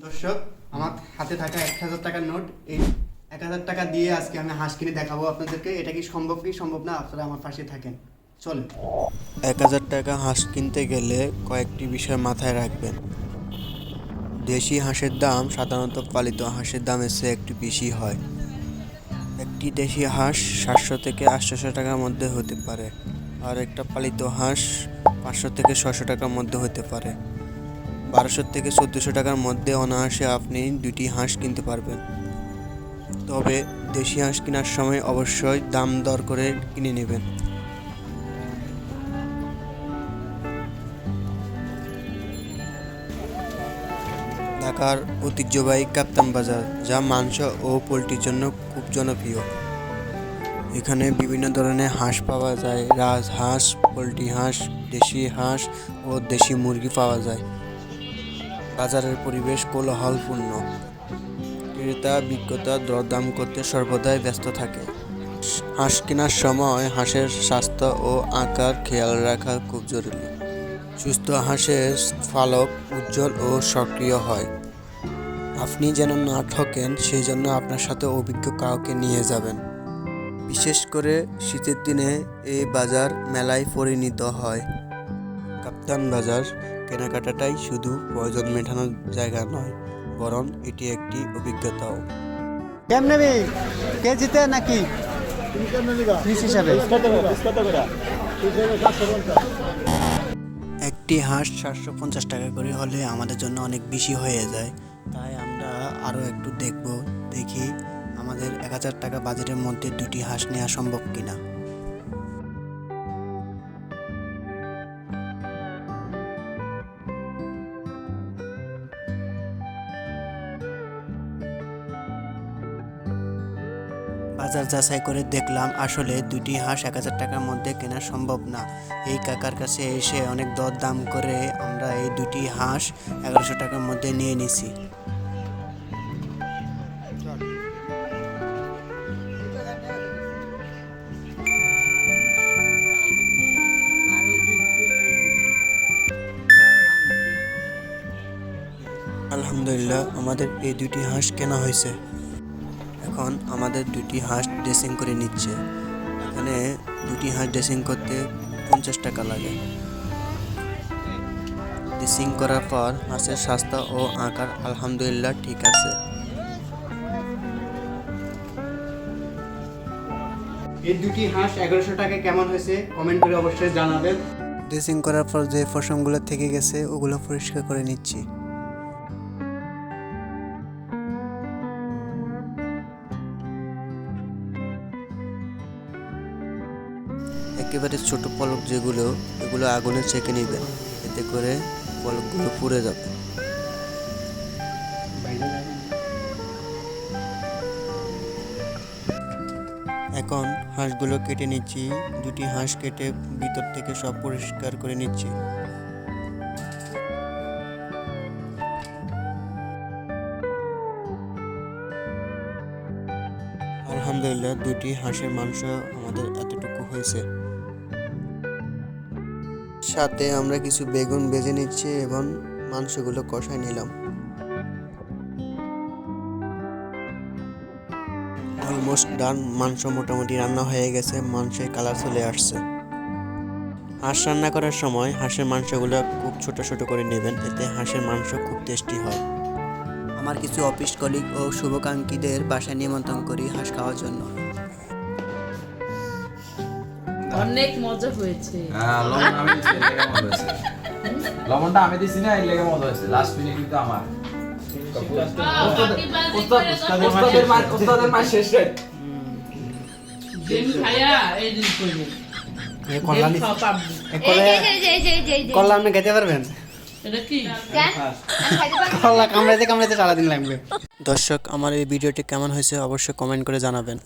দর্শক, আমার হাতে থাকা 1000 টাকার নোট, এই 1000 টাকা দিয়ে আজকে আমি হাঁস কিনে দেখাবো আপনাদেরকে। এটা কি সম্ভব না? আপনারা আমার পাশে থাকেন, চলেন। 1000 টাকা হাঁস কিনতে গেলে কয়েকটি বিষয় মাথায় রাখবেন। দেশি হাঁসের দাম সাধারণত পালিত হাঁসের দামের চেয়ে একটু বেশি হয়। একটি দেশি হাঁস 700 থেকে 800 টাকার মধ্যে হতে পারে, আর একটা পালিত হাঁস 500 থেকে 600 টাকার মধ্যে হতে পারে। 1200 থেকে 1400 টাকার মধ্যে অনায়াসে আপনি দুটি হাঁস কিনতে পারবেন। তবে দেশি হাঁস কেনার সময় অবশ্যই দাম দর করে কিনে নেবেন। ঢাকার ঐতিহ্যবাহী কাপ্তান বাজার, যা মাংস ও পোলট্রির জন্য খুব জনপ্রিয়। এখানে বিভিন্ন ধরনের হাঁস পাওয়া যায়। রাজহাঁস, পোলট্রি হাঁস, দেশি হাঁস ও দেশি মুরগি পাওয়া যায়। বাজারের পরিবেশ কোলাহলপূর্ণ। ক্রেতা বিক্রেতা দরদাম করতে সর্বদাই ব্যস্ত থাকে। হাঁস কেনার সময় হাঁসের স্বাস্থ্য ও আকার খেয়াল রাখা খুব জরুরি। সুস্থ হাঁসের পালক উজ্জ্বল ও সক্রিয় হয়। আপনি যেন না ঠকেন, সেই জন্য আপনার সাথে অভিজ্ঞ কাউকে নিয়ে যাবেন। বিশেষ করে শীতের দিনে এই বাজার মেলায় পরিণত হয়। কাপ্তান বাজার কেনাকাটাটাই শুধু প্রয়োজন মেটানোর জায়গা নয়, বরং এটি একটি অভিজ্ঞতাও। কেমন নেবি? কেজিতে নাকি পিস হিসাবে? একটি হাঁস 750 টাকা করে হলে আমাদের জন্য অনেক বেশি হয়ে যায়। তাই আমরা আরও একটু দেখি আমাদের 1000 টাকা বাজেটের মধ্যে দুটি হাঁস নেওয়া সম্ভব কিনা। বাজার যাচাই করে দেখলাম আসলে দুটি হাঁস 1000 টাকার মধ্যে কেনা সম্ভব না। এই কাকার কাছে এসে অনেক দর দাম করে আমরা এই দুটি হাঁস 1100 টাকার মধ্যে নিয়ে নিছি। আলহামদুলিল্লাহ, আমাদের এই দুটি হাঁস কেনা হয়েছে। এখন আমাদের দুটি হাঁস ড্রেসিং করে নিচ্ছে। এখানে দুটি হাঁস ড্রেসিং করতে 50 টাকা লাগে। ড্রেসিং করার পর হাঁসের স্বাস্থ্য ও আকার আলহামদুলিল্লাহ ঠিক আছে। এই দুটি হাঁস 1100 টাকায় কেমন হয়েছে কমেন্ট করে অবশ্যই জানাবেন। ড্রেসিং করার পর যে পশমগুলো থেকে গেছে ওগুলো পরিষ্কার করে নিচ্ছি। একেবারে ছোট পলক এগুলো আগুনে ছেঁকে নেবেন, এতে করে পলকগুলো পুড়ে যাবে। এখন হাঁসগুলো কেটে নিচ্ছি। দুটি হাঁস কেটে ভিতর থেকে সব পরিষ্কার করে নিচ্ছি। আলহামদুলিল্লাহ, দুটি হাঁসের মাংস আমাদের এতটুকু হয়েছে। সাথে আমরা কিছু বেগুন ভেজে নিচ্ছি এবং মাংসগুলো কষায় নিলাম। Almost done. মাংস মোটামুটি রান্না হয়ে গেছে, মাংসের কালার চলে আসছে। হাঁস রান্না করার সময় হাঁসের মাংসগুলো খুব ছোট ছোট করে নেবেন, এতে হাঁসের মাংস খুব টেস্টি হয়। আমার কিছু অফিস কলিগ ও শুভাকাঙ্ক্ষীদের বাসায় নিমন্ত্রণ করি হাঁস খাওয়ার জন্য। অনেক মজা হয়েছে। লবণটা আমি দিছি না, এর লেগে মজা হয়েছে। লাস্ট মিনিট কিন্তু আমার ওস্তাদের মা শেষ রে। ডিম খায়া এই দিন কইব। কল্লা আপনি খেতে পারবেন? এটা কি? কল্লা কামড়াইতে কামড়াইতে সারাদিন লাগবে। দর্শক, আমার এই ভিডিওটি কেমন হয়েছে অবশ্যই কমেন্ট করে জানাবেন।